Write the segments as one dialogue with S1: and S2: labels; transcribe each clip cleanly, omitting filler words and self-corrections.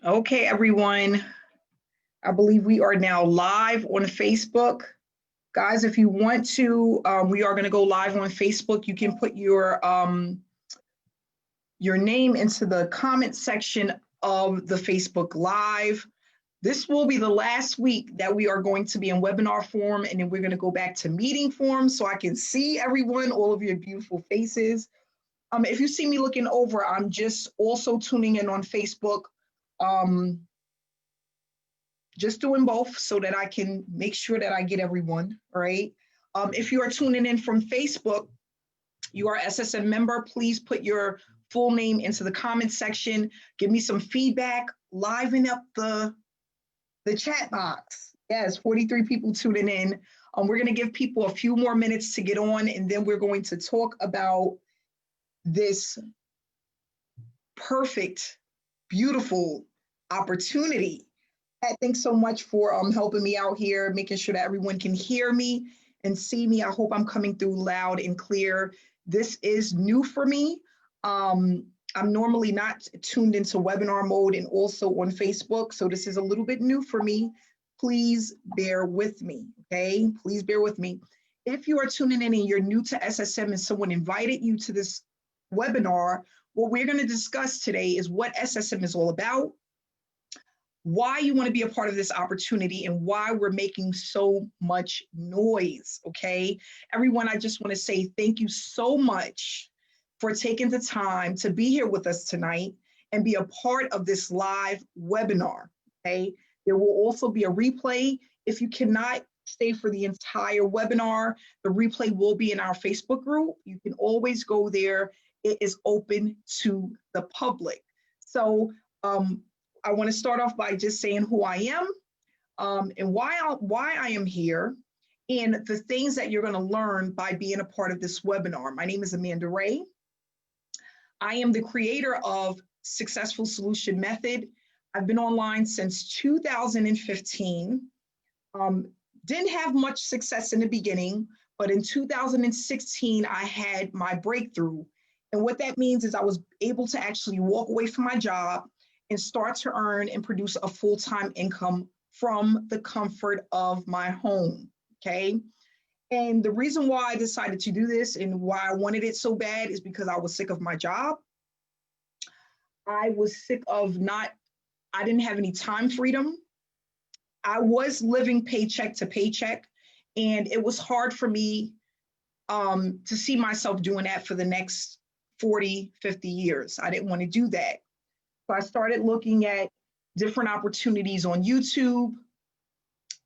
S1: Okay, everyone. I believe we are now live on Facebook. Guys, if you want to, we are going to go live on Facebook. You can put your name into the comment section of the Facebook Live. This will be the last week that we are going to be in webinar form, and then we're going to go back to meeting form so I can see everyone, all of your beautiful faces. If you see me looking over, I'm just also tuning in on Facebook. Just doing both so that I can make sure that I get everyone, all right? If you are tuning in from Facebook, you are SSM member, please put your full name into the comment section. Give me some feedback, liven up the chat box. Yes, 43 people tuning in. We're gonna give people a few more minutes to get on, and then we're going to talk about this perfect, beautiful opportunity. Thanks so much for helping me out here, making sure that everyone can hear me and see me. I hope I'm coming through loud and clear. This is new for me. I'm normally not tuned into webinar mode and also on Facebook, so this is a little bit new for me. Please bear with me, okay? Please bear with me. If you are tuning in and you're new to SSM and someone invited you to this webinar, what we're going to discuss today is what SSM is all about, why you want to be a part of this opportunity, and why we're making so much noise, okay? Everyone, I just want to say thank you so much for taking the time to be here with us tonight and be a part of this live webinar, okay? There will also be a replay. If you cannot stay for the entire webinar, the replay will be in our Facebook group. You can always go there. It is open to the public. So, I want to start off by just saying who I am and why I am here, and the things that you're going to learn by being a part of this webinar. My name is Amanda Ray. I am the creator of Successful Solution Method. I've been online since 2015. Didn't have much success in the beginning, but in 2016, I had my breakthrough. And what that means is I was able to actually walk away from my job and start to earn and produce a full-time income from the comfort of my home, okay? And the reason why I decided to do this and why I wanted it so bad is because I was sick of my job. I was sick of I didn't have any time freedom. I was living paycheck to paycheck, and it was hard for me to see myself doing that for the next 40, 50 years. I didn't want to do that. So I started looking at different opportunities on YouTube,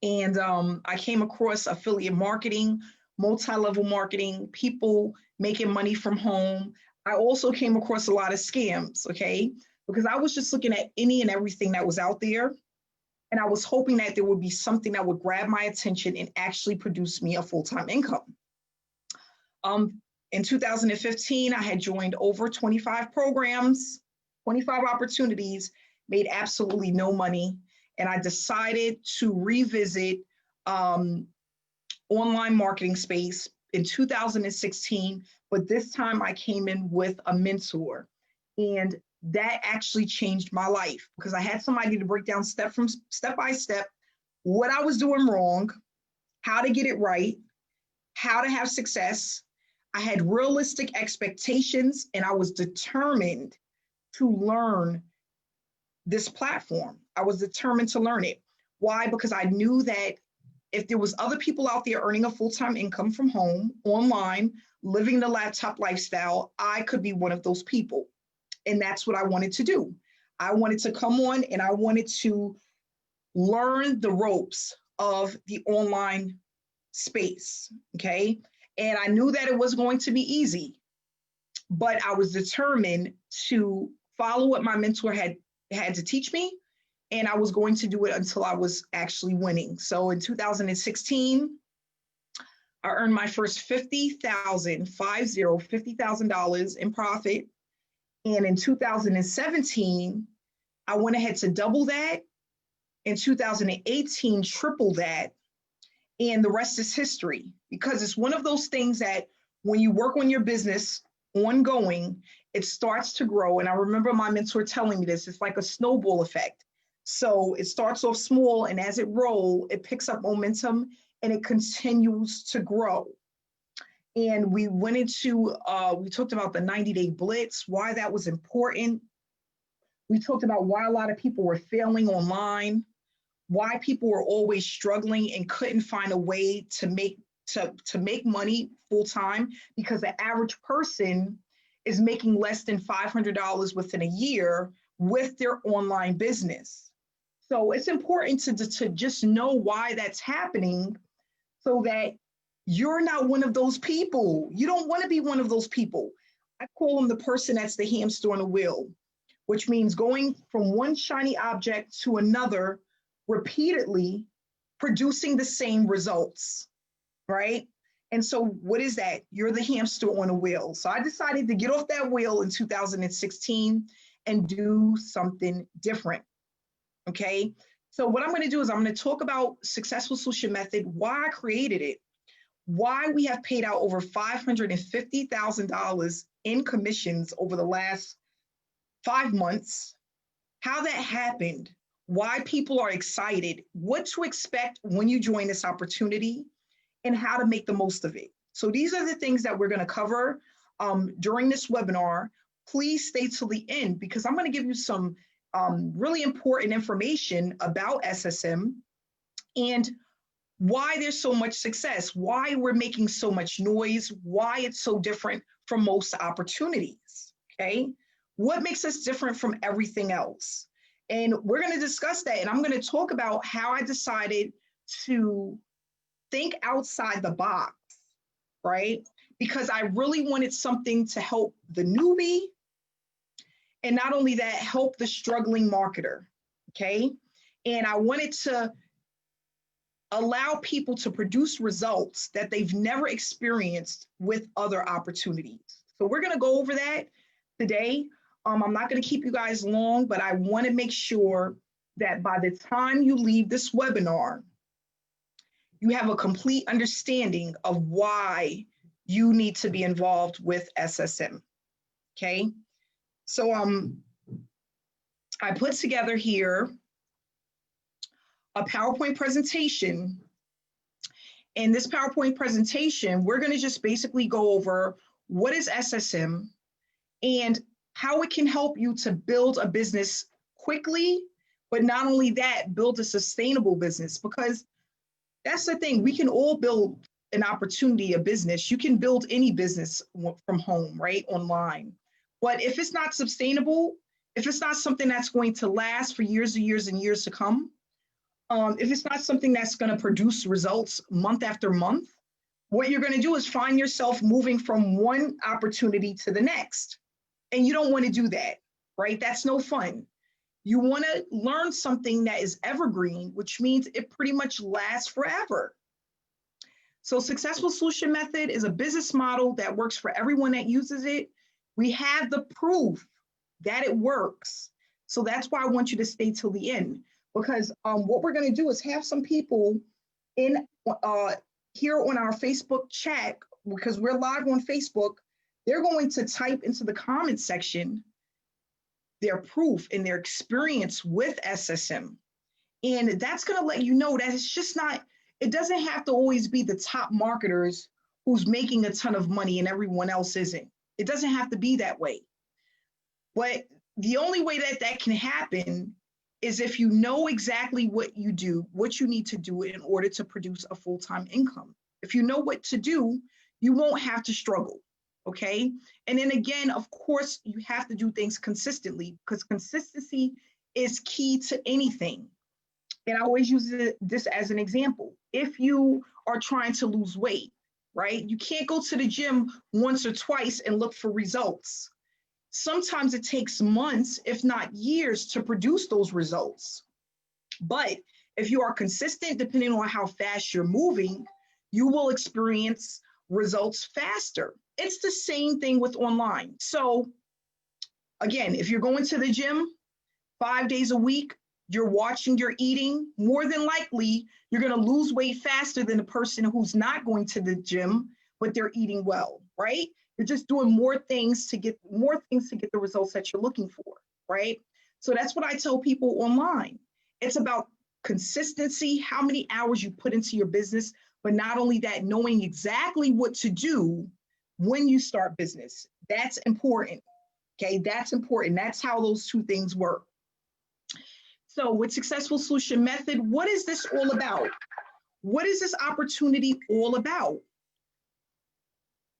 S1: and I came across affiliate marketing, multi-level marketing, people making money from home. I also came across a lot of scams, okay? Because I was just looking at any and everything that was out there, and I was hoping that there would be something that would grab my attention and actually produce me a full-time income. In 2015, I had joined over 25 programs, 25 opportunities, made absolutely no money. And I decided to revisit online marketing space in 2016, but this time I came in with a mentor. And that actually changed my life because I had somebody to break down step by step what I was doing wrong, how to get it right, how to have success. I had realistic expectations, and I was determined to learn this platform. I was determined to learn it. Why? Because I knew that if there was other people out there earning a full-time income from home, online, living the laptop lifestyle, I could be one of those people. And that's what I wanted to do. I wanted to come on and I wanted to learn the ropes of the online space, okay? And I knew that it was going to be easy, but I was determined to follow what my mentor had to teach me, and I was going to do it until I was actually winning. So in 2016, I earned my first $50,000 in profit. And in 2017, I went ahead to double that. In 2018, triple that. And the rest is history, because it's one of those things that when you work on your business ongoing, it starts to grow. And I remember my mentor telling me this, it's like a snowball effect. So it starts off small, and as it rolls, it picks up momentum and it continues to grow. And we went into, we talked about the 90-day blitz, why that was important. We talked about why a lot of people were failing online, why people were always struggling and couldn't find a way to make money full time, because the average person is making less than $500 within a year with their online business. So it's important to just know why that's happening, so that you're not one of those people. You don't want to be one of those people. I call them the person that's the hamster on the wheel, which means going from one shiny object to another repeatedly, producing the same results, right? And so what is that? You're the hamster on a wheel. So I decided to get off that wheel in 2016 and do something different, okay? So what I'm going to do is I'm going to talk about Successful Solution Method, why I created it, why we have paid out over $550,000 in commissions over the last 5 months, how that happened, why people are excited, what to expect when you join this opportunity, and how to make the most of it. So these are the things that we're going to cover during this webinar. Please stay till the end, because I'm going to give you some really important information about SSM and why there's so much success, why we're making so much noise, why it's so different from most opportunities, okay? What makes us different from everything else? And we're going to discuss that, and I'm going to talk about how I decided to think outside the box, right? Because I really wanted something to help the newbie, and not only that, help the struggling marketer, okay? And I wanted to allow people to produce results that they've never experienced with other opportunities. So we're going to go over that today. I'm not going to keep you guys long, but I want to make sure that by the time you leave this webinar, you have a complete understanding of why you need to be involved with SSM, okay? So I put together here a PowerPoint presentation. In this PowerPoint presentation, we're going to just basically go over what is SSM and how it can help you to build a business quickly, but not only that, build a sustainable business, because that's the thing. We can all build an opportunity, a business. You can build any business from home, right? Online. But if it's not sustainable, if it's not something that's going to last for years and years and years to come, if it's not something that's going to produce results month after month, what you're going to do is find yourself moving from one opportunity to the next. And you don't want to do that, right? That's no fun. You want to learn something that is evergreen, which means it pretty much lasts forever. So Successful Solution Method is a business model that works for everyone that uses it. We have the proof that it works. So that's why I want you to stay till the end, because what we're going to do is have some people in here on our Facebook chat, because we're live on Facebook. They're going to type into the comment section their proof and their experience with SSM. And that's going to let you know that it's just not, it doesn't have to always be the top marketers who's making a ton of money and everyone else isn't. It doesn't have to be that way. But the only way that that can happen is if you know exactly what you do, what you need to do in order to produce a full-time income. If you know what to do, you won't have to struggle. Okay. And then again, of course, you have to do things consistently, because consistency is key to anything. And I always use this as an example. If you are trying to lose weight, right, you can't go to the gym once or twice and look for results. Sometimes it takes months, if not years, to produce those results. But if you are consistent, depending on how fast you're moving, you will experience results faster. It's the same thing with online. So again, if you're going to the gym 5 days a week, you're watching your eating, more than likely, you're going to lose weight faster than the person who's not going to the gym, but they're eating well, right? You're just doing more things to get the results that you're looking for, right? So that's what I tell people online. It's about consistency, how many hours you put into your business, but not only that, knowing exactly what to do when you start business. That's important. Okay, that's important. That's how those two things work. So with Successful Solution Method, what is this all about? What is this opportunity all about?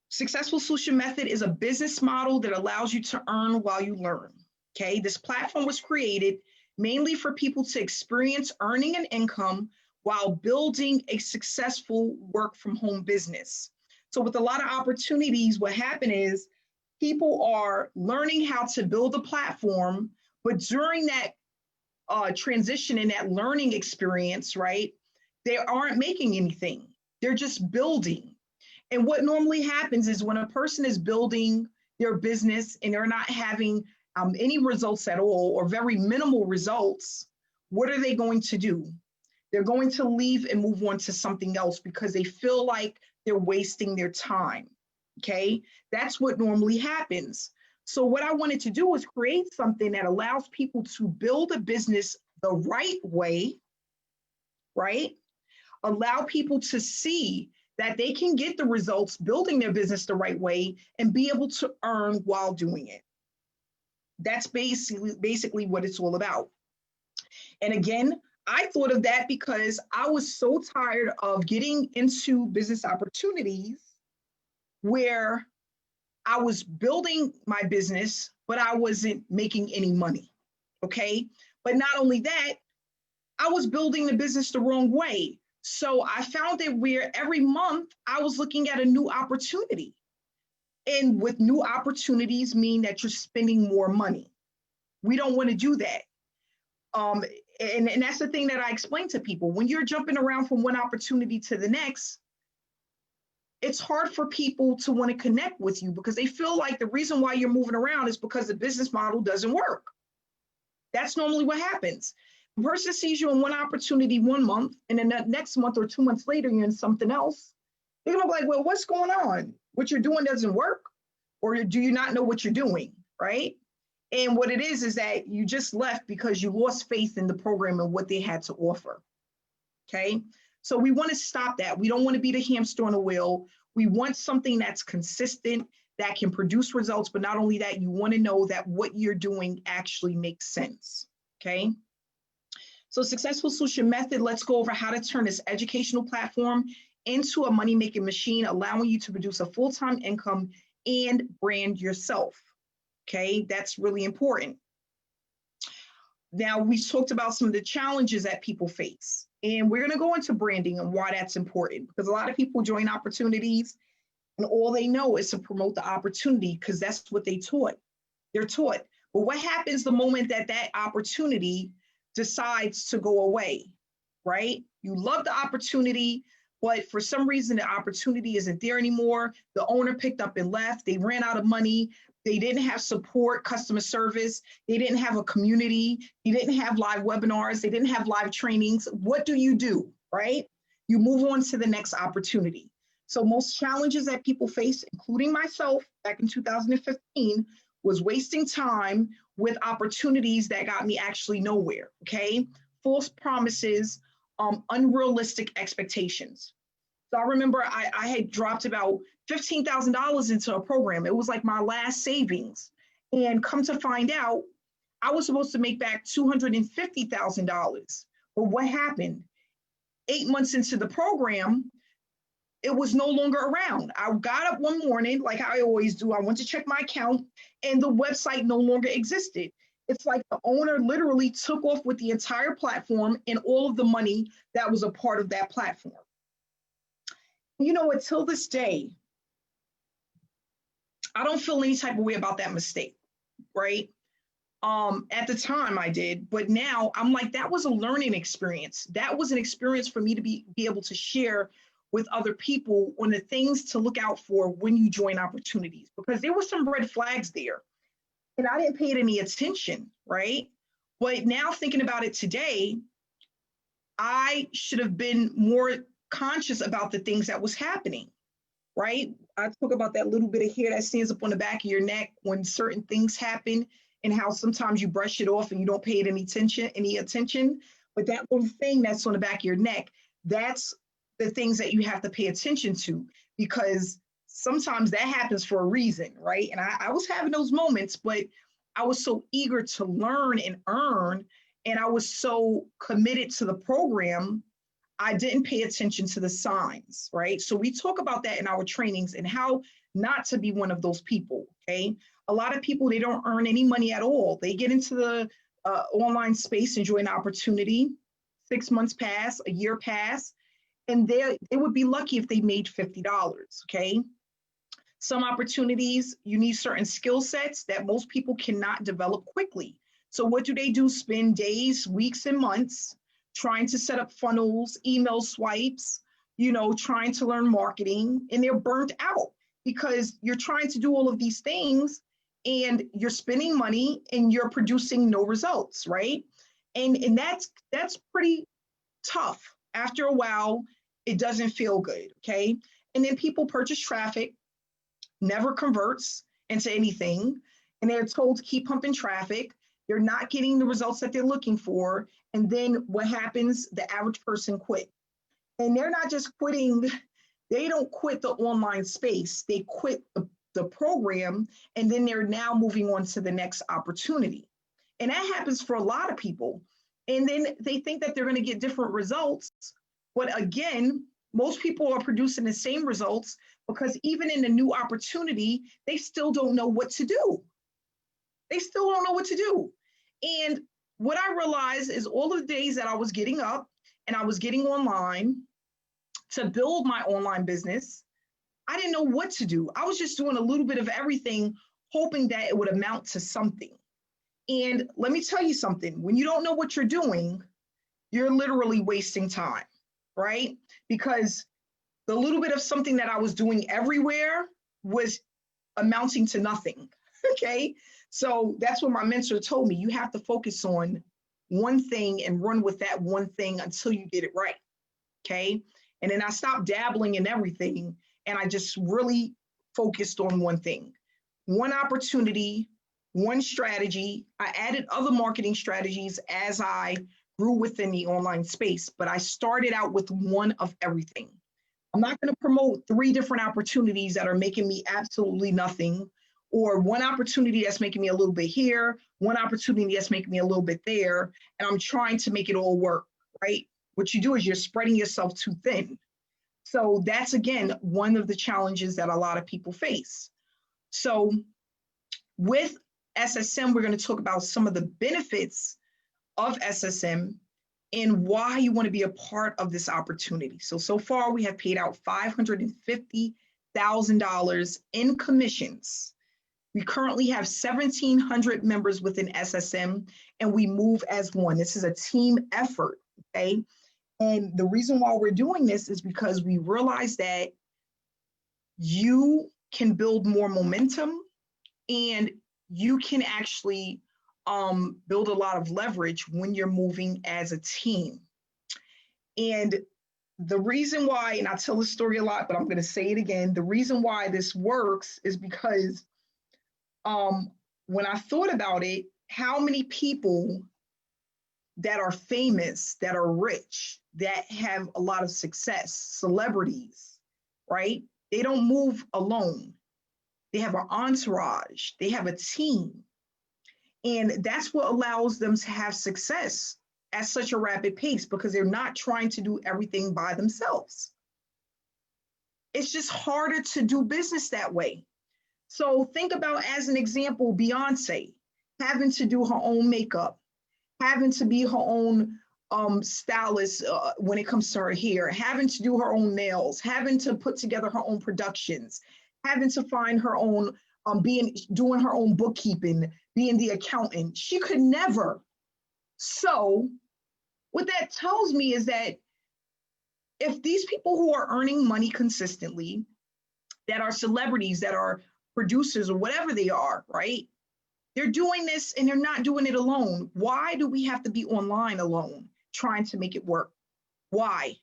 S1: Successful Solution Method is a business model that allows you to earn while you learn. Okay, this platform was created mainly for people to experience earning an income while building a successful work from home business. So with a lot of opportunities, what happened is people are learning how to build a platform, but during that transition and that learning experience, right, they aren't making anything. They're just building. And what normally happens is when a person is building their business and they're not having any results at all or very minimal results, what are they going to do? They're going to leave and move on to something else because they feel like they're wasting their time. Okay, that's what normally happens. So what I wanted to do is create something that allows people to build a business the right way, right? Allow people to see that they can get the results building their business the right way and be able to earn while doing it. That's basically what it's all about. And again, I thought of that because I was so tired of getting into business opportunities where I was building my business, but I wasn't making any money. Okay. But not only that, I was building the business the wrong way. So I found it where every month I was looking at a new opportunity. And with new opportunities mean that you're spending more money. We don't want to do that. And that's the thing that I explain to people. When you're jumping around from one opportunity to the next, it's hard for people to want to connect with you because they feel like the reason why you're moving around is because the business model doesn't work. That's normally what happens. A person sees you in one opportunity 1 month, and then the next month or 2 months later, you're in something else. They're gonna be like, well, what's going on? What you're doing doesn't work, or do you not know what you're doing, right? And what it is that you just left because you lost faith in the program and what they had to offer, okay? So we want to stop that. We don't want to be the hamster on the wheel. We want something that's consistent, that can produce results, but not only that, you want to know that what you're doing actually makes sense, okay? So Successful Solution Method, let's go over how to turn this educational platform into a money-making machine, allowing you to produce a full-time income and brand yourself, okay? That's really important. Now, we talked about some of the challenges that people face, and we're going to go into branding and why that's important, because a lot of people join opportunities and all they know is to promote the opportunity because that's what they're taught. But what happens the moment that that opportunity decides to go away, right? You love the opportunity, but for some reason, the opportunity isn't there anymore. The owner picked up and left. They ran out of money. They didn't have support, customer service. They didn't have a community. They didn't have live webinars. They didn't have live trainings. What do, right? You move on to the next opportunity. So most challenges that people face, including myself back in 2015, was wasting time with opportunities that got me actually nowhere, okay? False promises, unrealistic expectations. So I remember I had dropped about $15,000 into a program. It was like my last savings. And come to find out, I was supposed to make back $250,000. But what happened? 8 months into the program, it was no longer around. I got up one morning, like I always do. I went to check my account, and the website no longer existed. It's like the owner literally took off with the entire platform and all of the money that was a part of that platform. You know, until this day, I don't feel any type of way about that mistake, right? At the time I did, but now I'm like, that was a learning experience. That was an experience for me to be able to share with other people on the things to look out for when you join opportunities, because there were some red flags there and I didn't pay it any attention, right? But now thinking about it today, I should have been more conscious about the things that was happening, right? I talk about that little bit of hair that stands up on the back of your neck when certain things happen and how sometimes you brush it off and you don't pay it any attention. But that little thing that's on the back of your neck, that's the things that you have to pay attention to, because sometimes that happens for a reason, right? And I was having those moments, but I was so eager to learn and earn, and I was so committed to the program, I didn't pay attention to the signs, right? So we talk about that in our trainings and how not to be one of those people, okay? A lot of people, they don't earn any money at all. They get into the online space, enjoy an opportunity, 6 months pass, a year pass, and they would be lucky if they made $50, okay? Some opportunities, you need certain skill sets that most people cannot develop quickly. So what do? Spend days, weeks, and months trying to set up funnels, email swipes, trying to learn marketing, and they're burnt out because you're trying to do all of these things and you're spending money and you're producing no results, right? And that's pretty tough. After a while, it doesn't feel good, okay? And then people purchase traffic, never converts into anything, and they're told to keep pumping traffic. They're not getting the results that they're looking for. And then what happens? The average person quit. And they're not just quitting, they don't quit the online space, they quit the program, and then they're now moving on to the next opportunity. And that happens for a lot of people. And then they think that they're going to get different results. But again, most people are producing the same results because even in the new opportunity, they still don't know what to do. They still don't know what to do. And what I realized is all of the days that I was getting up and I was getting online to build my online business, I didn't know what to do. I was just doing a little bit of everything, hoping that it would amount to something. And let me tell you something, when you don't know what you're doing, you're literally wasting time, right? Because the little bit of something that I was doing everywhere was amounting to nothing, okay? So that's what my mentor told me. You have to focus on one thing and run with that one thing until you get it right, okay? And then I stopped dabbling in everything and I just really focused on one thing, one opportunity, one strategy. I added other marketing strategies as I grew within the online space, but I started out with one of everything. I'm not going to promote 3 different opportunities that are making me absolutely nothing, or one opportunity that's making me a little bit here, one opportunity that's making me a little bit there, and I'm trying to make it all work, right? What you do is you're spreading yourself too thin. So that's, again, one of the challenges that a lot of people face. So with SSM, we're going to talk about some of the benefits of SSM and why you want to be a part of this opportunity. So far we have paid out $550,000 in commissions. We currently have 1,700 members within SSM, and we move as one. This is a team effort, okay? And the reason why we're doing this is because we realize that you can build more momentum and you can actually build a lot of leverage when you're moving as a team. And the reason why, and I tell this story a lot, but I'm going to say it again, the reason why this works is because when I thought about it, how many people that are famous, that are rich, that have a lot of success, celebrities, right? They don't move alone. They have an entourage, they have a team. And that's what allows them to have success at such a rapid pace, because they're not trying to do everything by themselves. It's just harder to do business that way. So think about, as an example, Beyonce having to do her own makeup, having to be her own stylist when it comes to her hair, having to do her own nails, having to put together her own productions, having to find her own, doing her own bookkeeping, being the accountant. She could never. So what that tells me is that if these people who are earning money consistently, that are celebrities, that are producers or whatever they are, right? They're doing this and they're not doing it alone. Why do we have to be online alone trying to make it work? Why?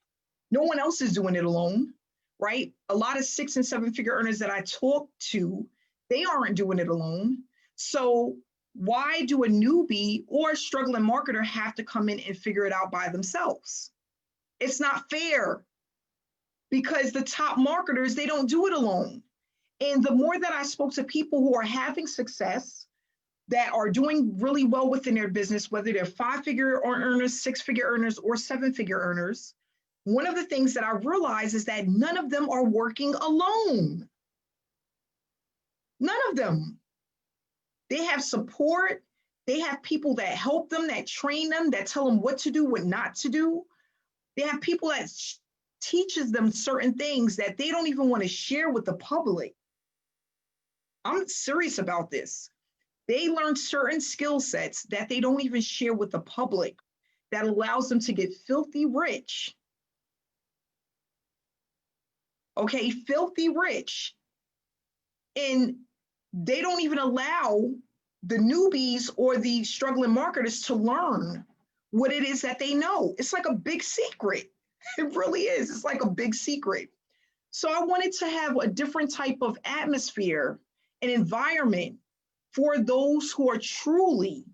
S1: No one else is doing it alone, right? A lot of 6- and 7-figure earners that I talk to, they aren't doing it alone. So Why do a newbie or a struggling marketer have to come in and figure it out by themselves? It's not fair, because the top marketers, they don't do it alone. And the more that I spoke to people who are having success, that are doing really well within their business, whether they're 5-figure earners, 6-figure earners, or 7-figure earners, one of the things that I realized is that none of them are working alone. None of them. They have support. They have people that help them, that train them, that tell them what to do, what not to do. They have people that teaches them certain things that they don't even want to share with the public. I'm serious about this. They learn certain skill sets that they don't even share with the public, that allows them to get filthy rich. Okay, filthy rich. And they don't even allow the newbies or the struggling marketers to learn what it is that they know. It's like a big secret. It really is. It's like a big secret. So I wanted to have a different type of atmosphere and environment for those who are truly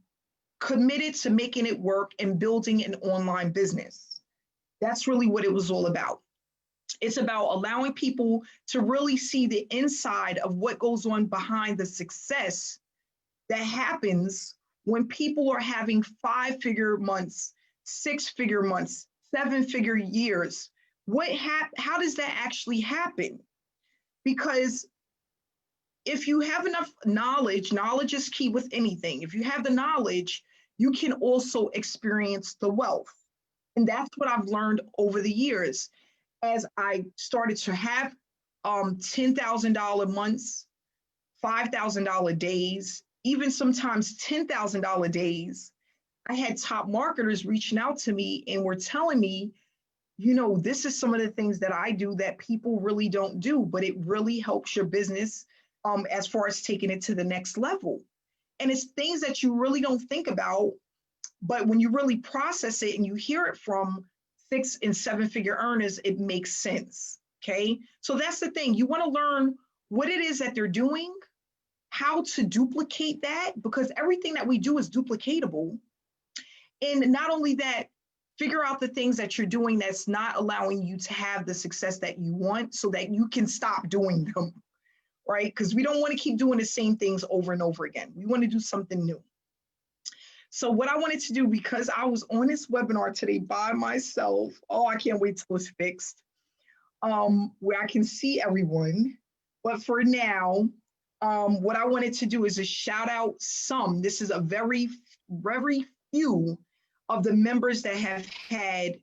S1: committed to making it work and building an online business. That's really what it was all about. It's about allowing people to really see the inside of what goes on behind the success that happens when people are having 5-figure months, 6-figure months, 7-figure years. How does that actually happen? Because if you have enough knowledge, knowledge is key with anything. If you have the knowledge, you can also experience the wealth. And that's what I've learned over the years. As I started to have $10,000 months, $5,000 days, even sometimes $10,000 days, I had top marketers reaching out to me and were telling me, this is some of the things that I do that people really don't do, but it really helps your business as far as taking it to the next level. And it's things that you really don't think about, but when you really process it and you hear it from 6- and 7-figure earners, it makes sense. Okay. So that's the thing. You want to learn what it is that they're doing, how to duplicate that, because everything that we do is duplicatable. And not only that, figure out the things that you're doing that's not allowing you to have the success that you want so that you can stop doing them, right? Because we don't want to keep doing the same things over and over again. We want to do something new. So what I wanted to do, because I was on this webinar today by myself, I can't wait till it's fixed, where I can see everyone. But for now, what I wanted to do is just shout out some. This is a very, very few of the members that have had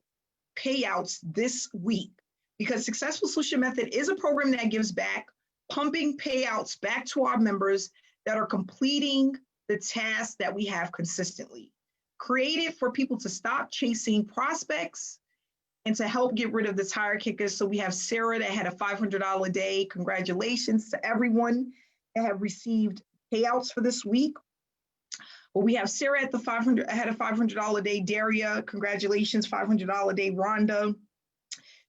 S1: payouts this week, because Successful Solution Method is a program that gives back, pumping payouts back to our members that are completing the tasks that we have consistently. Created for people to stop chasing prospects and to help get rid of the tire kickers. So we have Sarah that had a $500 a day. Congratulations to everyone that have received payouts for this week. Well, we have Sarah at the had a $500 a day. Daria, congratulations, $500 a day. Rhonda,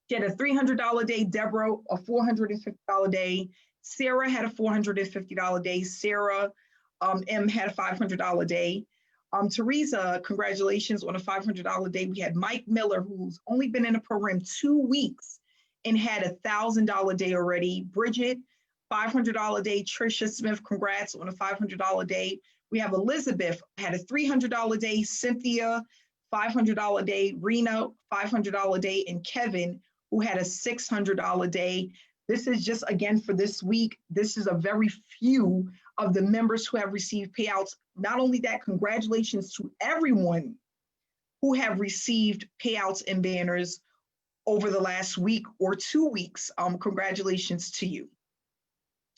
S1: she had a $300 a day. Deborah, a $450 a day. Sarah had a $450 a day. Sarah M had a $500 a day. Teresa, congratulations on a $500 a day. We had Mike Miller, who's only been in the program 2 weeks and had a $1,000 a day already. Bridget, $500 a day. Trisha Smith, congrats on a $500 a day. We have Elizabeth, had a $300 a day. Cynthia, $500 a day. Rena, $500 a day. And Kevin, who had a $600 a day. This is just, again, for this week. This is a very few of the members who have received payouts. Not only that, congratulations to everyone who have received payouts and banners over the last week or 2 weeks. Congratulations to you.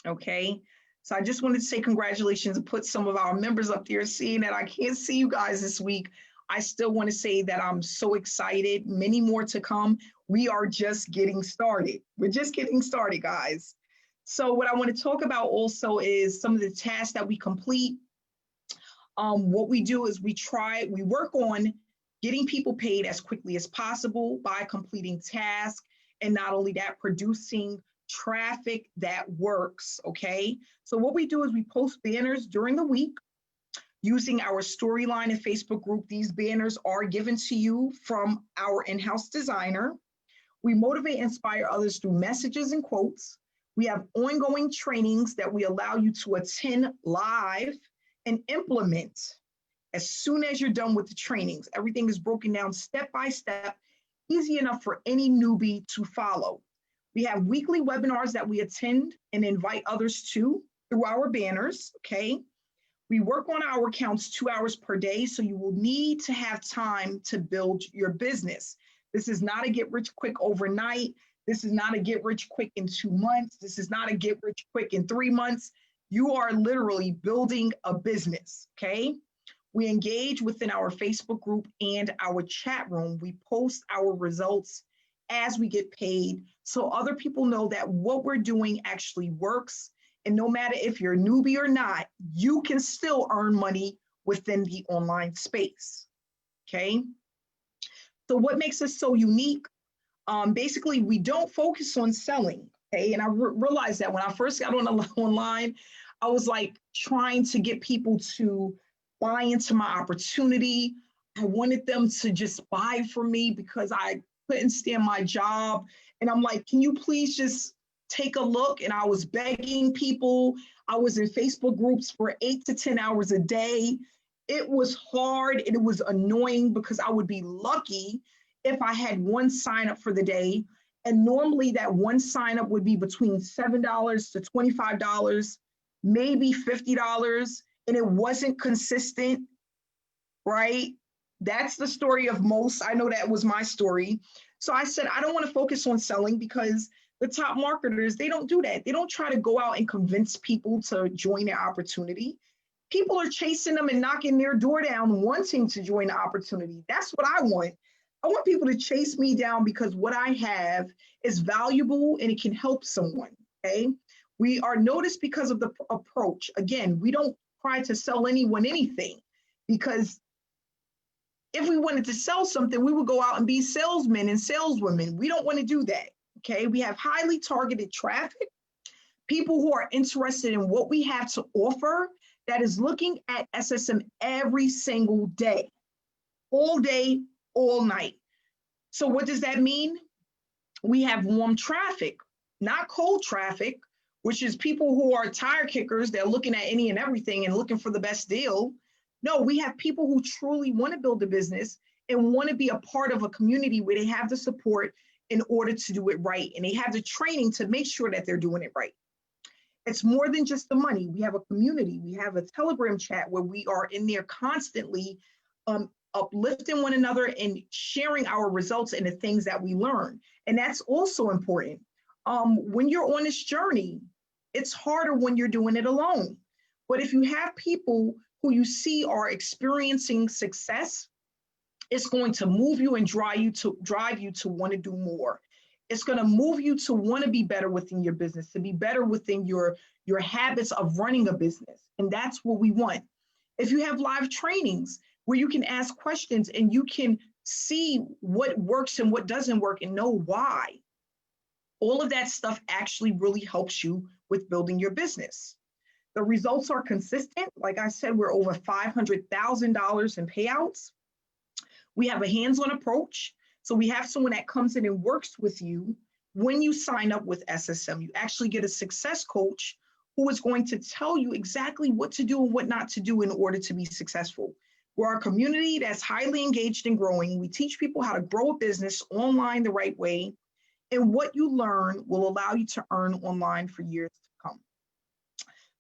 S1: Okay. So I just wanted to say congratulations and put some of our members up there. Seeing that I can't see you guys this week, I still want to say that I'm so excited. Many more to come. We are just getting started. We're just getting started, guys. So what I want to talk about also is some of the tasks that we complete. What we do is we work on getting people paid as quickly as possible by completing tasks. And not only that, producing traffic that works, okay? So what we do is we post banners during the week. using our storyline and Facebook group. These banners are given to you from our in-house designer. We motivate and inspire others through messages and quotes. We have ongoing trainings that we allow you to attend live and implement as soon as you're done with the trainings. Everything is broken down step by step, easy enough for any newbie to follow. We have weekly webinars that we attend and invite others to through our banners, okay? We work on our accounts 2 hours per day, so you will need to have time to build your business. This is not a get rich quick overnight. This is not a get rich quick in 2 months. This is not a get rich quick in 3 months. You are literally building a business, okay? We engage within our Facebook group and our chat room. We post our results as we get paid so other people know that what we're doing actually works. And no matter if you're a newbie or not, you can still earn money within the online space, okay? So what makes us so unique? Basically, we don't focus on selling, okay? And I realized that when I first got online, I was like trying to get people to buy into my opportunity. I wanted them to just buy from me because I couldn't stand my job. And I'm like, can you please just take a look? And I was begging people. I was in Facebook groups for 8 to 10 hours a day. It was hard and it was annoying because I would be lucky if I had one sign up for the day. And normally that one sign up would be between $7 to $25, maybe $50, and it wasn't consistent, right? That's the story of most. I know that was my story. So I said, I don't want to focus on selling because the top marketers, they don't do that. They don't try to go out and convince people to join their opportunity. People are chasing them and knocking their door down, wanting to join the opportunity. That's what I want. I want people to chase me down because what I have is valuable and it can help someone, okay? We are noticed because of the approach. Again, we don't try to sell anyone anything because if we wanted to sell something, we would go out and be salesmen and saleswomen. We don't want to do that, okay? We have highly targeted traffic, people who are interested in what we have to offer that is looking at SSM every single day, all night. So what does that mean? We have warm traffic, not cold traffic, which is people who are tire kickers. They're looking at any and everything and looking for the best deal. No, we have people who truly want to build a business and want to be a part of a community where they have the support in order to do it right. And they have the training to make sure that they're doing it right. It's more than just the money. We have a community. We have a Telegram chat where we are in there constantly uplifting one another and sharing our results and the things that we learn. And that's also important. When you're on this journey, it's harder when you're doing it alone. But if you have people who you see are experiencing success, it's going to move you and drive you to want to do more. It's going to move you to want to be better within your business, to be better within your habits of running a business. And that's what we want. If you have live trainings where you can ask questions and you can see what works and what doesn't work and know why, all of that stuff actually really helps you with building your business. The results are consistent. Like I said, we're over $500,000 in payouts. We have a hands-on approach. So we have someone that comes in and works with you when you sign up with SSM. You actually get a success coach who is going to tell you exactly what to do and what not to do in order to be successful. We're a community that's highly engaged and growing. We teach people how to grow a business online the right way. And what you learn will allow you to earn online for years to come.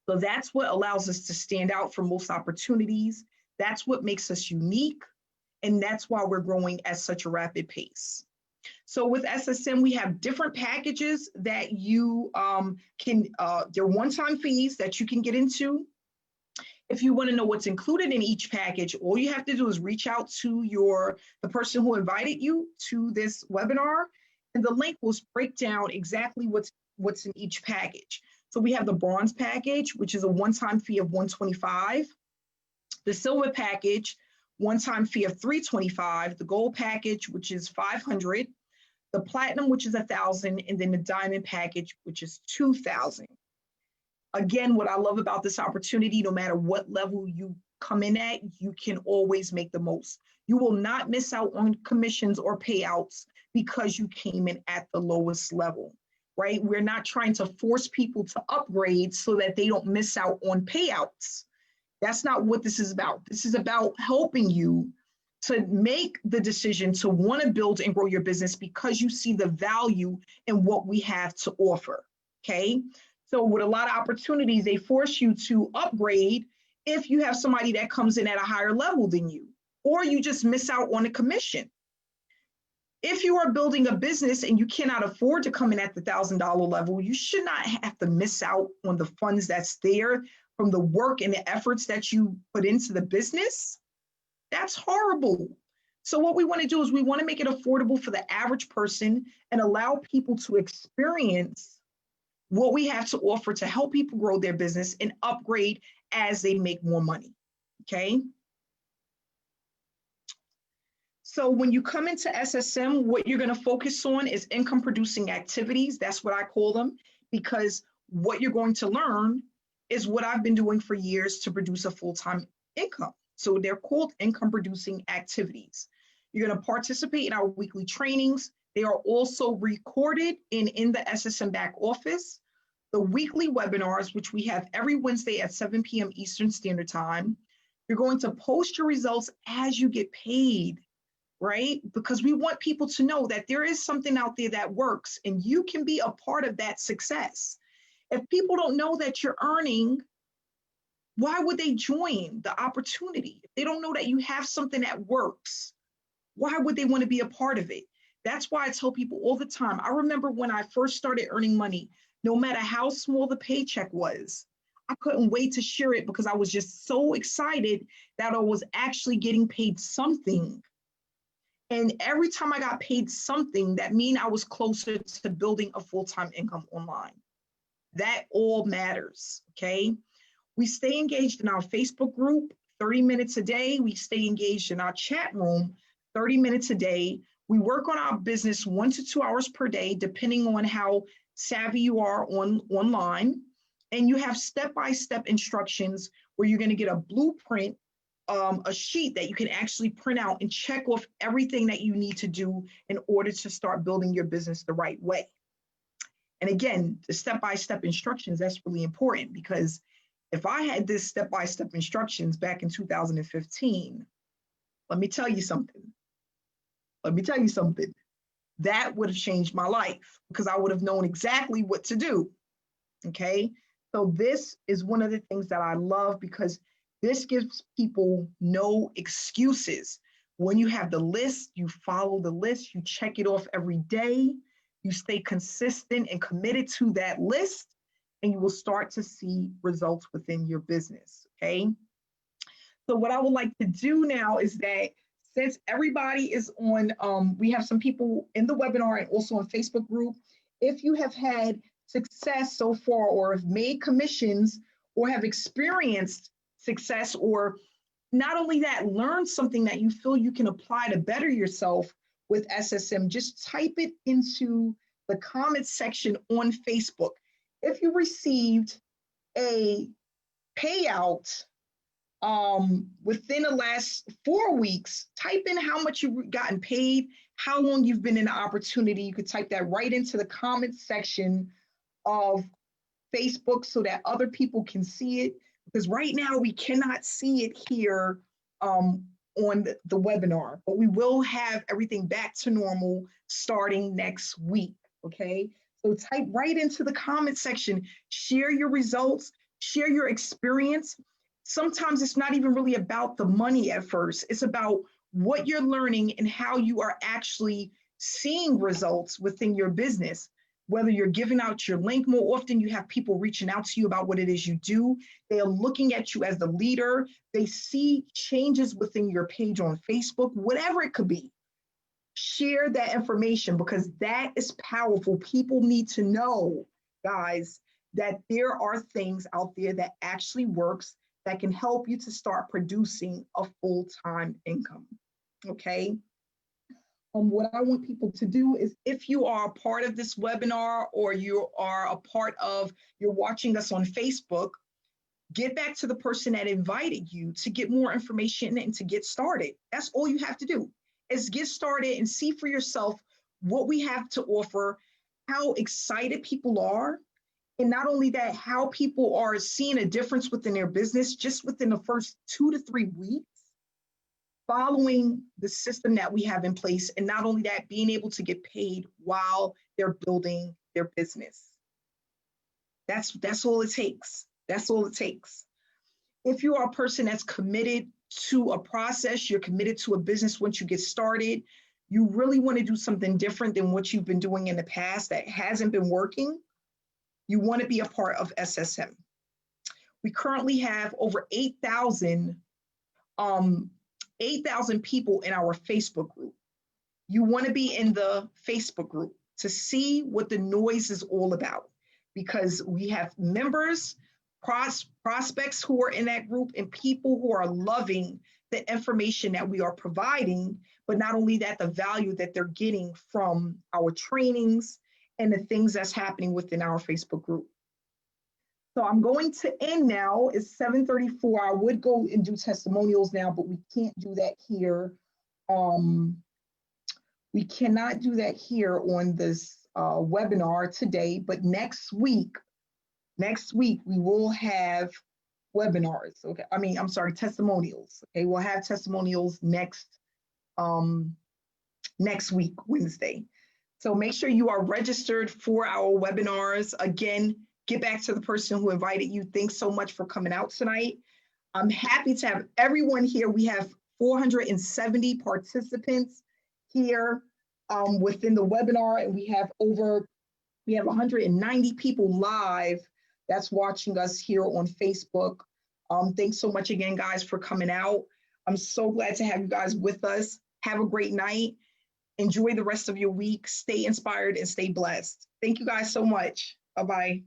S1: So that's what allows us to stand out from most opportunities. That's what makes us unique. And that's why we're growing at such a rapid pace. So with SSM, we have different packages that you they're one-time fees that you can get into. If you want to know what's included in each package, all you have to do is reach out to the person who invited you to this webinar, and the link will break down exactly what's in each package. So we have the bronze package, which is a one-time fee of $125. The silver package, one-time fee of $325. The gold package, which is $500. The platinum, which is $1,000, and then the diamond package, which is $2,000. Again, what I love about this opportunity, no matter what level you come in at, you can always make the most. You will not miss out on commissions or payouts because you came in at the lowest level, right? We're not trying to force people to upgrade so that they don't miss out on payouts. That's not what this is about. This is about helping you to make the decision to want to build and grow your business because you see the value in what we have to offer, okay? So with a lot of opportunities, they force you to upgrade if you have somebody that comes in at a higher level than you, or you just miss out on a commission. If you are building a business and you cannot afford to come in at the $1,000 level, you should not have to miss out on the funds that's there from the work and the efforts that you put into the business. That's horrible. So what we want to do is we want to make it affordable for the average person and allow people to experience what we have to offer to help people grow their business and upgrade as they make more money, okay? So when you come into SSM, what you're going to focus on is income producing activities. That's what I call them, because what you're going to learn is what I've been doing for years to produce a full-time income. So they're called income producing activities. You're going to participate in our weekly trainings. They are also recorded in the SSM back office. The weekly webinars, which we have every Wednesday at 7 p.m. Eastern Standard Time. You're going to post your results as you get paid, right? Because we want people to know that there is something out there that works and you can be a part of that success. If people don't know that you're earning, why would they join the opportunity? If they don't know that you have something that works, why would they want to be a part of it? That's why I tell people all the time. I remember when I first started earning money, no matter how small the paycheck was, I couldn't wait to share it because I was just so excited that I was actually getting paid something. And every time I got paid something, that means I was closer to building a full-time income online. That all matters, okay? We stay engaged in our Facebook group 30 minutes a day. We stay engaged in our chat room 30 minutes a day. We work on our business 1 to 2 hours per day, depending on how savvy you are online. And you have step-by-step instructions where you're going to get a blueprint, a sheet that you can actually print out and check off everything that you need to do in order to start building your business the right way. And again, the step-by-step instructions, that's really important because if I had this step-by-step instructions back in 2015, let me tell you something. That would have changed my life because I would have known exactly what to do, okay? So this is one of the things that I love because this gives people no excuses. When you have the list, you follow the list, you check it off every day, you stay consistent and committed to that list, and you will start to see results within your business, okay? So what I would like to do now is that since everybody is on, we have some people in the webinar and also on Facebook group, if you have had success so far or have made commissions or have experienced success or not only that, learn something that you feel you can apply to better yourself with SSM, just type it into the comments section on Facebook. If you received a payout within the last 4 weeks, type in how much you've gotten paid, how long you've been in the opportunity. You could type that right into the comments section of Facebook so that other people can see it. Because right now we cannot see it here on the webinar, but we will have everything back to normal starting next week, okay? So type right into the comment section, share your results, share your experience. Sometimes it's not even really about the money at first. It's about what you're learning and how you are actually seeing results within your business. Whether you're giving out your link, more often you have people reaching out to you about what it is you do. They are looking at you as the leader. They see changes within your page on Facebook, whatever it could be. Share that information because that is powerful. People need to know, guys, that there are things out there that actually works that can help you to start producing a full-time income, okay? What I want people to do is if you are a part of this webinar or you are a part of, you're watching us on Facebook, Get back to the person that invited you to get more information and to get started. That's all you have to do is get started and see for yourself what we have to offer, how excited people are. And not only that, how people are seeing a difference within their business just within the first 2 to 3 weeks following the system that we have in place. And not only that, being able to get paid while they're building their business. That's all it takes. That's all it takes. If you are a person that's committed to a process, you're committed to a business once you get started, you really want to do something different than what you've been doing in the past that hasn't been working, you want to be a part of SSM. We currently have over 8,000 people in our Facebook group. You want to be in the Facebook group to see what the noise is all about, because we have members, prospects who are in that group, and people who are loving the information that we are providing, but not only that, the value that they're getting from our trainings and the things that's happening within our Facebook group. So I'm going to end now. It's 7:34. I would go and do testimonials now, but we can't do that here. We cannot do that here on this webinar today, but next week we will have webinars. Okay, I'm sorry, testimonials. Okay, we'll have testimonials next week, Wednesday. So make sure you are registered for our webinars. Again, get back to the person who invited you. Thanks so much for coming out tonight. I'm happy to have everyone here. We have 470 participants here within the webinar, and we have 190 people live that's watching us here on Facebook. Thanks so much again, guys, for coming out. I'm so glad to have you guys with us. Have a great night. Enjoy the rest of your week. Stay inspired and stay blessed. Thank you guys so much. Bye-bye.